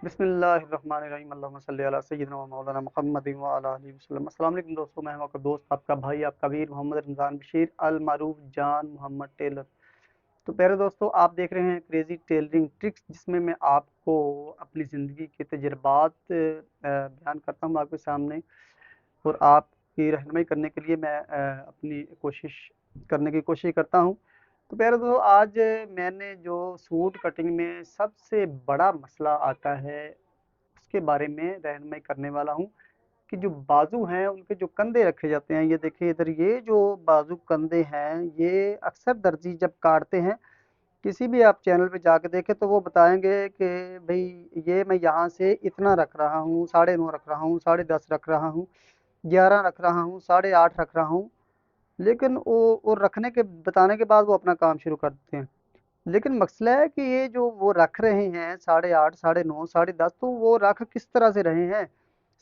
बिस्मिल्लाहिर्रहमानिर्रहीम अल्लाहुम्मा सल्लि अला सय्यिदिना व मौलाना मुहम्मदिन व अला आलिहि वसल्लम। अस्सलाम वालेकुम दोस्तों, मैं हूं आपका दोस्त, आपका भाई, आपका वीर मोहम्मद रमज़ान बशीर अल मारूफ जान मोहम्मद टेलर। तो प्यारे दोस्तों, आप देख रहे हैं क्रेजी टेलरिंग ट्रिक्स, जिसमें मैं आपको अपनी ज़िंदगी के तजुर्बात बयान करता हूँ आपके सामने, और आपकी रहनुमाई करने के लिए मैं अपनी कोशिश करने की कोशिश करता हूँ। तो प्यारे दोस्तों, आज मैंने जो सूट कटिंग में सबसे बड़ा मसला आता है उसके बारे में रहनुमाई करने वाला हूँ, कि जो बाजू हैं उनके जो कंधे रखे जाते हैं, ये देखिए इधर, ये जो बाजू कंधे हैं, ये अक्सर दर्जी जब काटते हैं, किसी भी आप चैनल पे जाके देखें तो वो बताएंगे कि भाई ये मैं यहाँ से इतना रख रहा हूँ, 9.5 रख रहा हूँ, 10.5 रख रहा हूँ, 11 रख रहा हूँ, 8.5 रख रहा हूँ। लेकिन वो रखने के बताने के बाद वो अपना काम शुरू कर देते हैं। लेकिन मसला है कि ये जो वो रख रहे हैं 8.5, 9.5, 10.5, तो वो रख किस तरह से रहे हैं।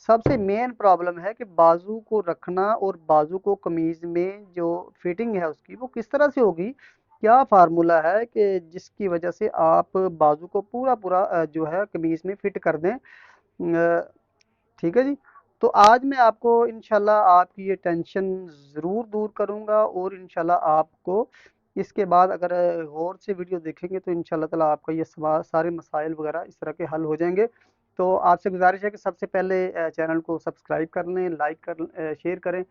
सबसे मेन प्रॉब्लम है कि बाजू को रखना और बाजू को कमीज में जो फिटिंग है उसकी वो किस तरह से होगी। क्या फार्मूला है कि जिसकी वजह से आप बाजू को पूरा पूरा जो है कमीज में फिट कर दें। ठीक है जी। तो आज मैं आपको इंशाल्लाह आपकी ये टेंशन ज़रूर दूर करूंगा, और इंशाल्लाह आपको इसके बाद अगर गौर से वीडियो देखेंगे तो इंशाल्लाह ताला आपका ये सारे मसाइल वगैरह इस तरह के हल हो जाएंगे। तो आपसे गुजारिश है कि सबसे पहले चैनल को सब्सक्राइब कर लें, लाइक कर शेयर करें,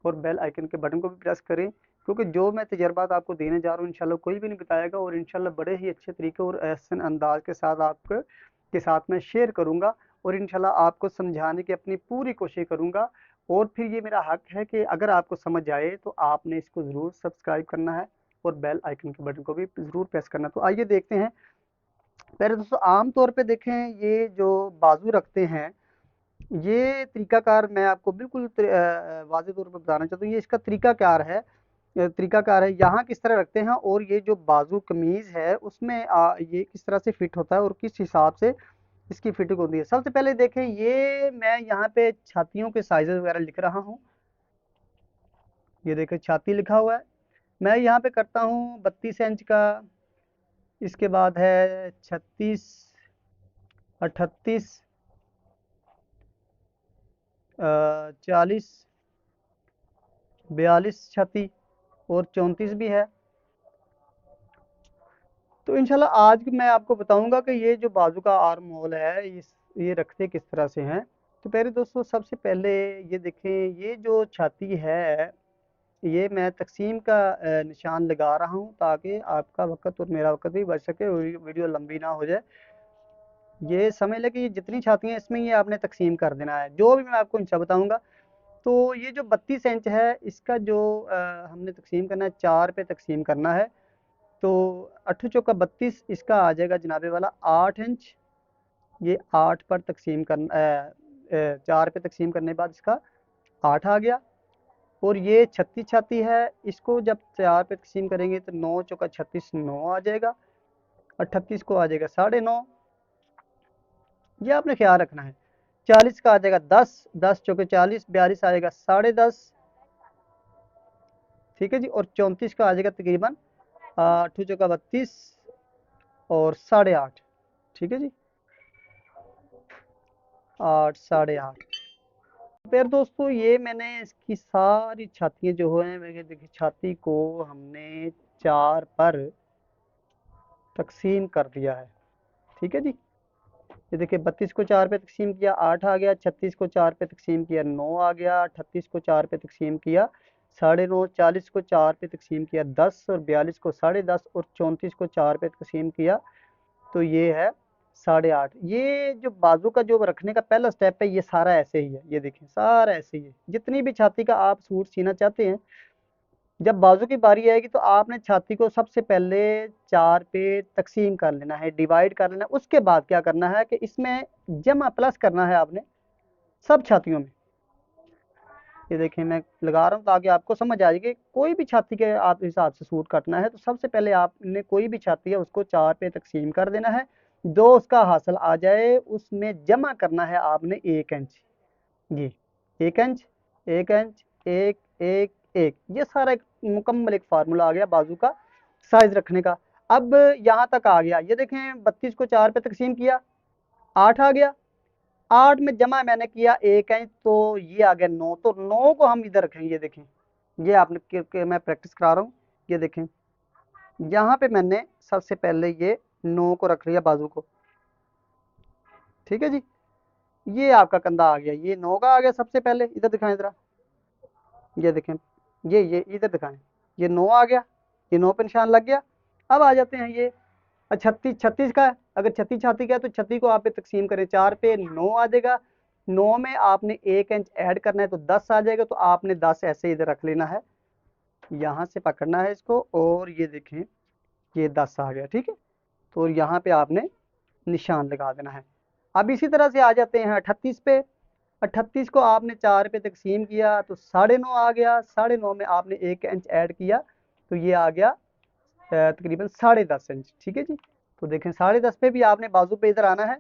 और बेल आइकन के बटन को भी प्रेस करें, क्योंकि जो मैं तजर्बात आपको देने जा रहा हूँ इंशाल्लाह कोई भी नहीं बताएगा, और इंशाल्लाह बड़े ही अच्छे तरीके और एहसन अंदाज के साथ आपके के साथ मैं शेयर करूँगा, और इंशाल्लाह आपको समझाने की अपनी पूरी कोशिश करूँगा। और फिर ये मेरा हक है कि अगर आपको समझ आए तो आपने इसको ज़रूर सब्सक्राइब करना है, और बेल आइकन के बटन को भी ज़रूर प्रेस करना है। तो आइए देखते हैं। पहले दोस्तों, आम तौर पे देखें, ये जो बाजू रखते हैं, ये तरीकाकार मैं आपको बिल्कुल वाज़ेह तौर पे बताना चाहता हूँ। ये इसका तरीकाकार है यहाँ किस तरह रखते हैं, और ये जो बाजू कमीज़ है उसमें ये किस तरह से फिट होता है और किस हिसाब से इसकी फिटिंग होती है। सबसे पहले देखें, ये मैं यहाँ पे छातियों के साइजेस वगैरह लिख रहा हूँ। ये देखें, छाती लिखा हुआ है। मैं यहाँ पे करता हूँ 32 इंच का। इसके बाद है 36, 38, 40, 42 छाती, और 34 भी है। तो इंशाल्लाह आज मैं आपको बताऊंगा कि ये जो बाजू का आर्म होल है, ये रखते किस तरह से हैं। तो पहले दोस्तों, सबसे पहले ये देखें, ये जो छाती है, ये मैं तकसीम का निशान लगा रहा हूँ, ताकि आपका वक्त और मेरा वक्त भी बच सके और वीडियो लंबी ना हो जाए। ये समझ लें कि ये जितनी छाती हैं इसमें ये आपने तकसीम कर देना है, जो भी मैं आपको इंशा बताऊंगा। तो ये जो 32 इंच है, इसका जो हमने तकसीम करना है, 4 पे तकसीम करना है। तो 8 चौका 32, इसका आ जाएगा जनाबे वाला 8 इंच। ये 8 पर तकसीम करना 4 पे तकसीम करने के बाद इसका 8 आ गया। और ये 36 छाती है, इसको जब 4 पे तकसीम करेंगे तो 9 चौका 36, 9 आ जाएगा। 38 को आ जाएगा 9.5। ये आपने ख्याल रखना है। 40 का आ जाएगा 10, 10 चौके 40, 42 आएगा 10.5। ठीक है जी। और 34 का आ जाएगा तकरीबन 8 चौका 32 और 8.5। ठीक है जी, 8, 8.5। फिर दोस्तों, ये मैंने इसकी सारी छातियाँ जो हैं, मैंने देखिए छाती को हमने 4 पर तकसीम कर दिया है। ठीक है जी। ये देखिए, 32 को 4 पे तकसीम किया, 8 आ गया। 36 को 4 पे तकसीम किया, 9 आ गया। 38 को 4 पे तकसीम किया, 9.5। 40 को 4 पे तकसीम किया, 10। और 42 को 10.5, और 34 को 4 पे तकसीम किया, तो ये है 8.5। ये जो बाजू का जो रखने का पहला स्टेप है, ये सारा ऐसे ही है। ये देखें, सारा ऐसे ही है। जितनी भी छाती का आप सूट सीना चाहते हैं, जब बाजू की बारी आएगी तो आपने छाती को सबसे पहले 4 पे तकसीम कर लेना है, डिवाइड कर लेना है। उसके बाद क्या करना है कि इसमें जमा प्लस करना है आपने सब छातियों में। ये देखें, मैं लगा रहा हूँ ताकि आपको समझ आ जाए कि कोई भी छाती के आप हिसाब से सूट काटना है, तो सबसे पहले आपने कोई भी छाती है उसको 4 पे तकसीम कर देना है। जो उसका हासिल आ जाए उसमें जमा करना है आपने 1 इंच। जी, 1 इंच, 1 इंच, एक, एक, एक। ये सारा एक मुकम्मल एक फार्मूला आ गया बाजू का साइज रखने का। अब यहाँ तक आ गया। ये देखें, 32 को 4 पे तकसीम किया, 8 आ गया। 8 में जमा मैंने किया 1 इंच, तो ये आ गया 9। तो 9 को हम इधर रखेंगे, ये देखें, ये आपने मैं प्रैक्टिस करा रहा हूँ, ये देखें, यहाँ पे मैंने सबसे पहले ये 9 को रख लिया बाजू को, ठीक है जी। ये आपका कंधा आ गया, ये 9 का आ गया सबसे पहले, इधर दिखाएं जरा, ये देखें, ये इधर दिखाएं, ये 9 आ गया, ये 9 पे निशान लग गया। अब आ जाते हैं ये 36, 36 का है, अगर 36 छाती का है तो 36 को आप पे तकसीम करें 4 पे, 9 आ जाएगा। 9 में आपने 1 इंच ऐड करना है तो 10 आ जाएगा, तो आपने 10 ऐसे इधर रख लेना है, यहाँ से पकड़ना है इसको, और ये देखें, ये 10 आ गया, ठीक है। तो यहाँ पे आपने निशान लगा देना है। अब इसी तरह से आ जाते हैं 38 पे। 38 को आपने 4 पे तकसीम किया तो 9.5 आ गया, 9.5 में आपने 1 इंच ऐड किया, तो ये आ गया तकरीबन 10.5 इंच, ठीक है जी। तो देखें 10.5 पे भी आपने बाजू पे इधर आना है,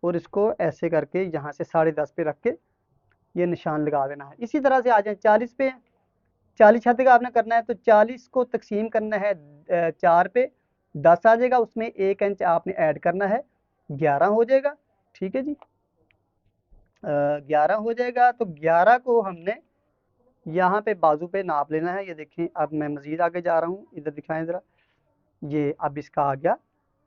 और इसको ऐसे करके यहाँ से 10.5 पे रख के ये निशान लगा देना है। इसी तरह से आ जाए 40 पे। 40 छाती का आपने करना है, तो 40 को तकसीम करना है 4 पे, 10 आ जाएगा, उसमें 1 इंच आपने ऐड करना है, 11 हो जाएगा, ठीक है जी। 11 हो जाएगा, तो 11 को हमने यहाँ पे बाजू पे नाप लेना है। ये देखें, अब मैं मजीद आगे जा रहा हूँ, इधर दिखाएं ज़रा, ये अब इसका आ गया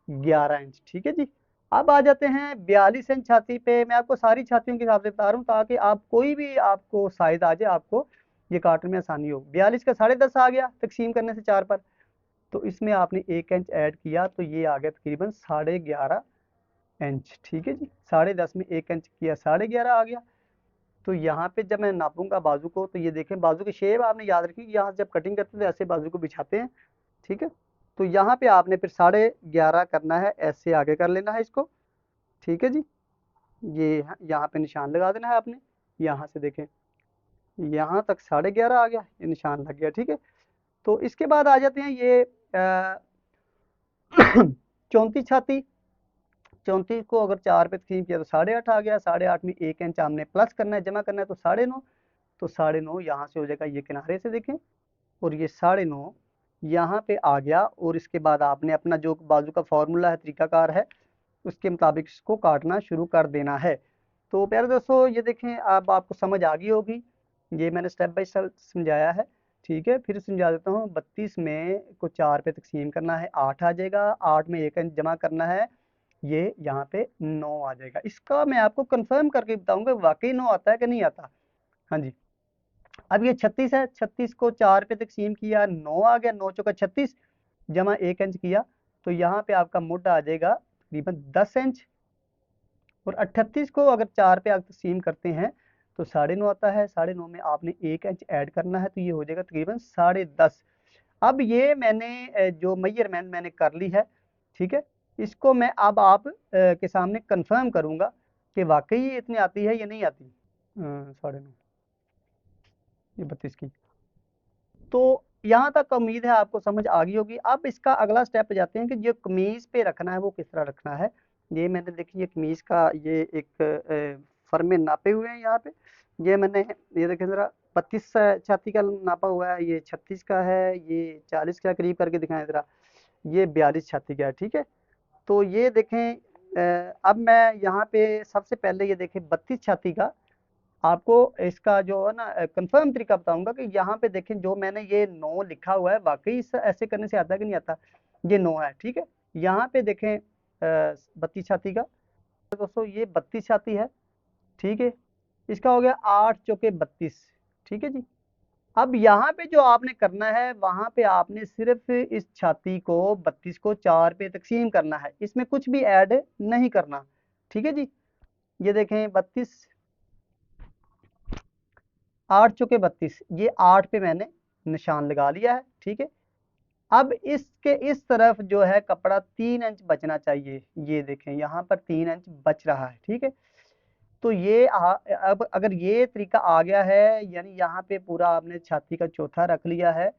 11 इंच, ठीक है जी। अब आ जाते हैं 42 इंच छाती पे। मैं आपको सारी छातियों के हिसाब से बता रहा हूँ, ताकि आप कोई भी आपको साइज आ जाए, आपको ये काटने में आसानी हो। 42 का 10.5 आ गया तकसीम करने से 4 पर, तो इसमें आपने 1 इंच ऐड किया, तो ये आ गया तकरीबन 11.5 इंच, ठीक है जी। 10.5 में 1 इंच किया, 11.5 आ गया। तो यहाँ पे जब मैं नापूंगा बाजू को, तो ये देखें, बाजू की शेप आपने याद रखी कि यहाँ जब कटिंग करते हैं तो ऐसे बाजू को बिछाते हैं, ठीक है। तो यहाँ पे आपने फिर 11.5 करना है, ऐसे आगे कर लेना है इसको, ठीक है जी। ये यहाँ पे निशान लगा देना है आपने, यहाँ से देखें, यहाँ तक 11.5 आ गया, ये निशान लग गया, ठीक है। तो इसके बाद आ जाते हैं ये 34 छाती। 34 को अगर 4 पे तकसीम किया तो 8.5 आ गया, 8.5 में 1 इंच हमने प्लस करना है, जमा करना है, तो 9.5। तो 9.5 यहाँ से हो जाएगा, ये किनारे से देखें, और ये 9.5 यहाँ पे आ गया। और इसके बाद आपने अपना जो बाजू का फॉर्मूला है, तरीकाकार है, उसके मुताबिक इसको काटना शुरू कर देना है। तो प्यारे दोस्तों, ये देखें, अब आपको समझ आ गई होगी, ये मैंने स्टेप बाय स्टेप समझाया है, ठीक है। फिर समझा देता हूँ। 32 में को 4 पे तकसीम करना है, 8 आ जाएगा, 8 में 1 इंच जमा करना है, ये यहाँ पे 9 आ जाएगा। इसका मैं आपको कंफर्म करके बताऊंगा वाकई 9 आता है कि नहीं आता। हाँ जी। अब ये 36 है, 36 को 4 पे तकसीम किया, 9 आ गया, 9 चौका 36, जमा 1 इंच किया, तो यहाँ पे आपका मुड आ जाएगा तकरीबन 10 इंच। और 38 को अगर 4 पे आप तकसीम करते हैं तो 9.5 आता है, 9.5 में आपने 1 इंच ऐड करना है, तो ये हो जाएगा तकरीबन 10.5। अब ये मैंने जो मेजरमेंट मैंने कर ली है, ठीक है, इसको मैं अब आप के सामने कंफर्म करूंगा कि वाकई ये इतनी आती है या नहीं आती। 9.5, ये 32 की। तो यहाँ तक उम्मीद है आपको समझ आ गई होगी। अब इसका अगला स्टेप पे जाते हैं कि जो कमीज पे रखना है वो किस तरह रखना है। ये मैंने देखिए कमीज का ये एक फर में नापे हुए हैं यहाँ पे। ये मैंने, ये देखें जरा, 32 छाती का नापा हुआ है, ये 36 का है, ये 40 का करीब करके दिखाएं जरा, ये 42 छाती का है, ठीक है। तो ये देखें, अब मैं यहाँ पे सबसे पहले ये देखें 32 छाती का आपको इसका जो है ना कंफर्म तरीका बताऊंगा कि यहाँ पे देखें, जो मैंने ये 9 लिखा हुआ है, वाकई इस ऐसे करने से आता है कि नहीं आता। ये 9 है, ठीक है। यहाँ पे देखें 32 छाती का, दोस्तों ये 32 छाती है, ठीक है। इसका हो गया 8 चौके 32, ठीक है जी। अब यहाँ पे जो आपने करना है, वहां पे आपने सिर्फ इस छाती को 32 को 4 पे तकसीम करना है, इसमें कुछ भी ऐड नहीं करना, ठीक है जी। ये देखें 32, 8 चौके 32, ये 8 पे मैंने निशान लगा लिया है, ठीक है। अब इसके इस तरफ जो है कपड़ा 3 इंच बचना चाहिए, ये देखें यहाँ पर 3 इंच बच रहा है, ठीक है। तो ये अब अगर ये तरीका आ गया है, यानी यहाँ पे पूरा आपने छाती का चौथा रख लिया है,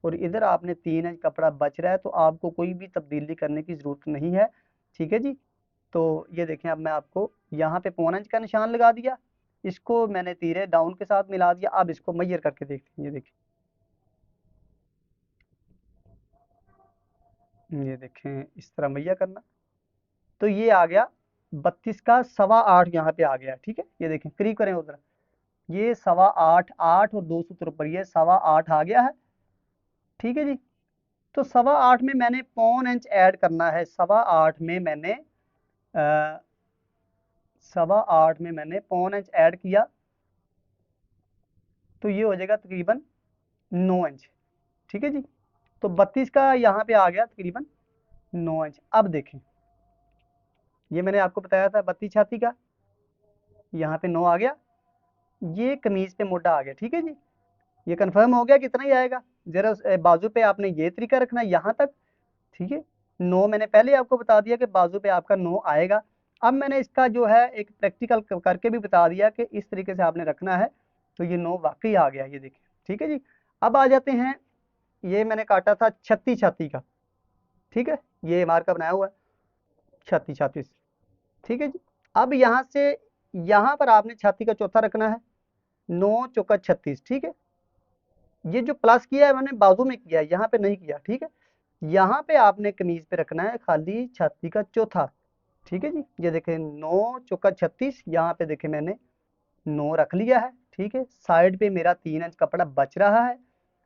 और इधर आपने 3 इंच कपड़ा बच रहा है, तो आपको कोई भी तब्दीली करने की ज़रूरत नहीं है, ठीक है जी। तो ये देखें, अब मैं आपको यहाँ पे पौना इंच का निशान लगा दिया, इसको मैंने तीरे डाउन के साथ मिला दिया। अब इसको मैयर करके देखते हैं, ये देखें इस तरह मैया करना, तो ये आ गया 32 का 8.25 यहाँ पे आ गया, ठीक है। ये देखें, करीब करें उधर, ये 8.25, 8 और 2 सूत्र पर ये 8.25 आ गया है, ठीक है जी। तो 8.25 में मैंने पौन इंच ऐड करना है, 8.25 में मैंने 8.25 में मैंने पौन इंच ऐड किया, तो ये हो जाएगा तकरीबन 9 इंच, ठीक है जी। तो 32 का यहाँ पे आ गया तकरीबन 9 इंच। अब देखें, ये मैंने आपको बताया था 32 छाती का, यहाँ पे 9 आ गया, ये कमीज पे मोटा आ गया, ठीक है जी। ये कंफर्म हो गया कितना ही आएगा। जरा बाजू पे आपने ये तरीका रखना है यहाँ तक, ठीक है। 9 मैंने पहले आपको बता दिया कि बाजू पे आपका 9 आएगा। अब मैंने इसका जो है एक प्रैक्टिकल करके भी बता दिया कि इस तरीके से आपने रखना है, तो ये 9 वाकई आ गया, ये देखिए, ठीक है जी। अब आ जाते हैं, ये मैंने काटा था 36 छाती का, ठीक है, ये मार्का बनाया हुआ है 36 36, ठीक है जी। अब यहाँ से यहाँ पर आपने छाती का चौथा रखना है, 9 चौका 36, ठीक है। ये जो प्लस किया है मैंने बाजू में किया है, यहाँ पे नहीं किया, ठीक है। यहाँ पे आपने कमीज पे रखना है खाली छाती का चौथा, ठीक है जी। ये देखें 9 चौका 36, यहाँ पे देखें मैंने 9 रख लिया है, ठीक है। साइड पे मेरा 3 इंच कपड़ा बच रहा है।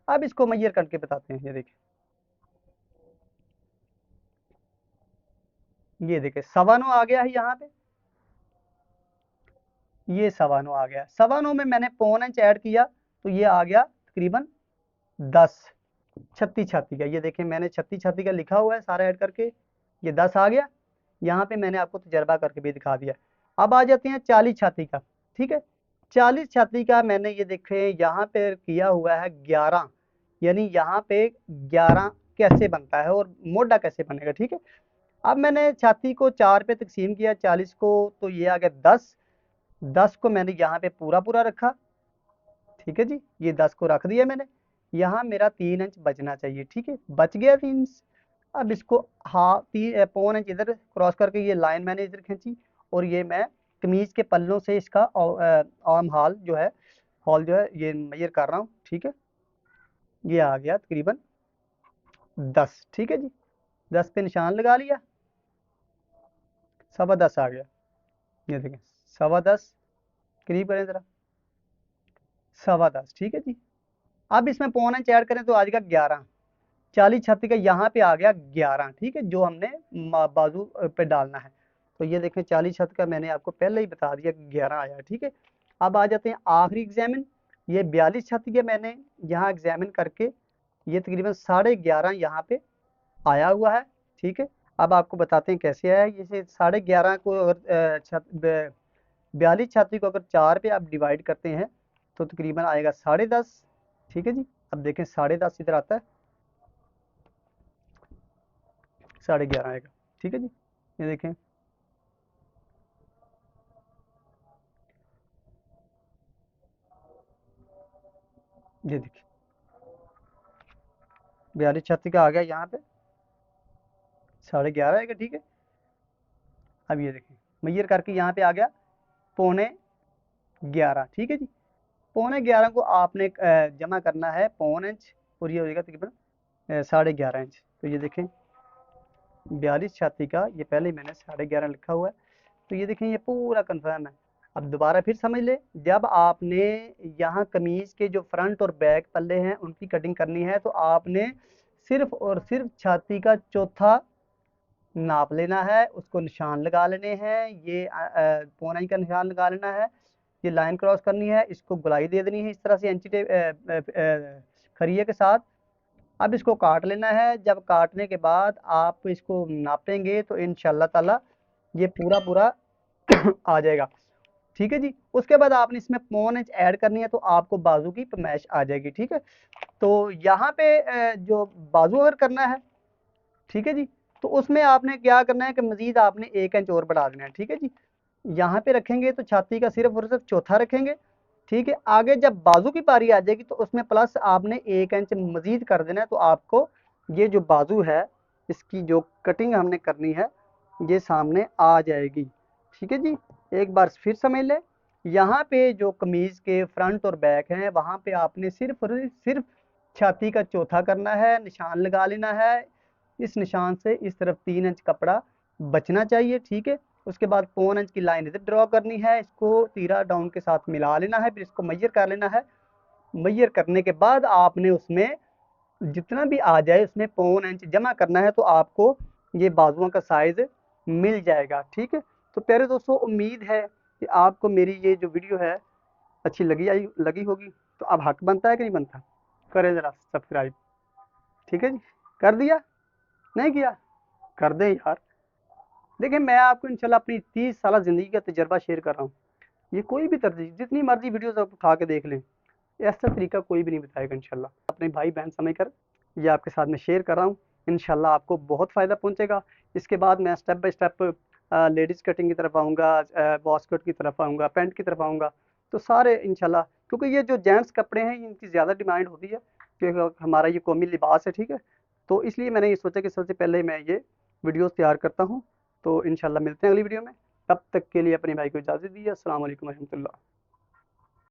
अब इसको मैयर करके बताते हैं, ये देखें, ये देखें 9.25 आ गया है यहाँ पे, ये 9.25 आ गया। 9.25 में मैंने पौन इंच ऐड किया, तो ये आ गया तकरीबन 10 36 छाती का। ये देखें मैंने 36 छाती का लिखा हुआ है सारा ऐड करके, ये 10 आ गया। यहाँ पे मैंने आपको तजर्बा करके भी दिखा दिया। अब आ जाते हैं 40 छाती का, ठीक है। 40 छाती का मैंने ये देखे यहाँ पे किया हुआ है 11, यानी यहाँ पे 11 कैसे बनता है और मोटा कैसे बनेगा, ठीक है। अब मैंने छाती को 4 पे तकसीम किया 40 को, तो ये आ गया 10। 10 को मैंने यहाँ पे पूरा पूरा रखा, ठीक है जी। ये 10 को रख दिया मैंने, यहाँ मेरा 3 इंच बचना चाहिए, ठीक है, बच गया 3 इंच। अब इसको पौन इंच इधर क्रॉस करके ये लाइन मैंने इधर खींची, और ये मैं कमीज के पल्लों से इसका आर्म हॉल जो है, हॉल जो है ये मेजर कर रहा हूँ, ठीक है। ये आ गया तकरीबन 10, ठीक है जी। 10 पे निशान लगा लिया, 10.25 आ गया, ये देखें 10.25, करीब करें जरा, 10.25, ठीक है जी। अब इसमें पौन इंच ऐड करें तो आ जाएगा 11। 40 छाती का यहाँ पे आ गया 11, ठीक है, जो हमने बाजू पे डालना है। तो ये देखें 40 छत का मैंने आपको पहले ही बता दिया 11 आया, ठीक है। अब आ जाते हैं आखिरी एग्जामिन, ये 42 छाती के मैंने यहाँ एग्जामिन करके ये तकरीबन 11.5 यहाँ पे आया हुआ है, ठीक है। अब आपको बताते हैं कैसे आया। जैसे 11.5 को अगर 42 छाती को अगर 4 पे आप डिवाइड करते हैं तो तकरीबन आएगा 10.5, ठीक है जी। अब देखें 10.5 इधर आता है, 11.5 आएगा, ठीक है जी। ये देखें, ये देखिए 42 छत्ती का आ गया यहाँ पे 11.5 आएगा, ठीक है। अब ये देखिए मैयर करके यहाँ पे आ गया 11.25, ठीक है जी। 11.25 को आपने जमा करना है पौन इंच, और ये हो जाएगा तकरीबन 11.5 इंच। तो ये देखें 42 छाती का, ये पहले ही मैंने 11.5 लिखा हुआ है, तो ये देखें ये पूरा कंफर्म है। अब दोबारा फिर समझ ले, जब आपने यहाँ कमीज के जो फ्रंट और बैक पल्ले हैं उनकी कटिंग करनी है, तो आपने सिर्फ और सिर्फ छाती का चौथा नाप लेना है, उसको निशान लगा लेने हैं, ये पौना इंच का निशान लगा लेना है, ये लाइन क्रॉस करनी है, इसको गोलाई दे देनी है इस तरह से एंची टेप खरिये के साथ। अब इसको काट लेना है, जब काटने के बाद आप इसको नापेंगे तो इंशाल्लाह ताला ये पूरा पूरा आ जाएगा, ठीक है जी। उसके बाद आपने इसमें पौन इंच ऐड करनी है, तो आपको बाजू की पैमाइश आ जाएगी, ठीक है। तो यहाँ पे जो बाजू अगर करना है, ठीक है जी, तो उसमें आपने क्या करना है कि मजीद आपने 1 इंच और बढ़ा देना है, ठीक है जी। यहाँ पे रखेंगे तो छाती का सिर्फ और सिर्फ चौथा रखेंगे, ठीक है। आगे जब बाजू की पारी आ जाएगी तो उसमें प्लस आपने 1 इंच मजीद कर देना है, तो आपको ये जो बाजू है इसकी जो कटिंग हमने करनी है ये सामने आ जाएगी, ठीक है जी। एक बार फिर समझ ले, यहाँ पे जो कमीज के फ्रंट और बैक हैं वहाँ पे आपने सिर्फ और सिर्फ छाती का चौथा करना है, निशान लगा लेना है। इस निशान से इस तरफ 3 इंच कपड़ा बचना चाहिए, ठीक है। उसके बाद पौन इंच की लाइन इधर ड्रॉ करनी है, इसको तीरा डाउन के साथ मिला लेना है, फिर इसको मेजर कर लेना है। मेजर करने के बाद आपने उसमें जितना भी आ जाए उसमें पौन इंच जमा करना है, तो आपको ये बाजुओं का साइज मिल जाएगा। ठीक है, तो प्यारे दोस्तों उम्मीद है कि आपको मेरी ये जो वीडियो है अच्छी लगी होगी। तो अब हक बनता है कि नहीं बनता, करें जरा सब्सक्राइब। ठीक है जी, कर दिया? नहीं किया? कर दें यार। देखिए मैं आपको इंशाल्लाह अपनी 30 साल ज़िंदगी का तजर्बा शेयर कर रहा हूँ। ये कोई भी तरजीह जितनी मर्जी वीडियोस आप उठा के देख लें, ऐसा तरीका कोई भी नहीं बताएगा इंशाल्लाह। अपने भाई बहन समझ कर ये आपके साथ में शेयर कर रहा हूँ, इंशाल्लाह आपको बहुत फ़ायदा पहुँचेगा। इसके बाद मैं step by step ladies cutting की तरफ आऊँगा, बॉस कट की तरफ आऊँगा, पैंट की तरफ आऊँगा। तो सारे इंशाल्लाह, क्योंकि ये जो जेंट्स कपड़े हैं इनकी ज़्यादा डिमांड होती है, क्योंकि हमारा ये कौमी लिबास है। ठीक है, तो इसलिए मैंने ये सोचा कि सबसे पहले मैं ये वीडियोस तैयार करता हूँ। तो इंशाल्लाह मिलते हैं अगली वीडियो में। तब तक के लिए अपने भाई को इजाज़त दीजिए। अस्सलाम वालेकुम रहमतुल्लाह।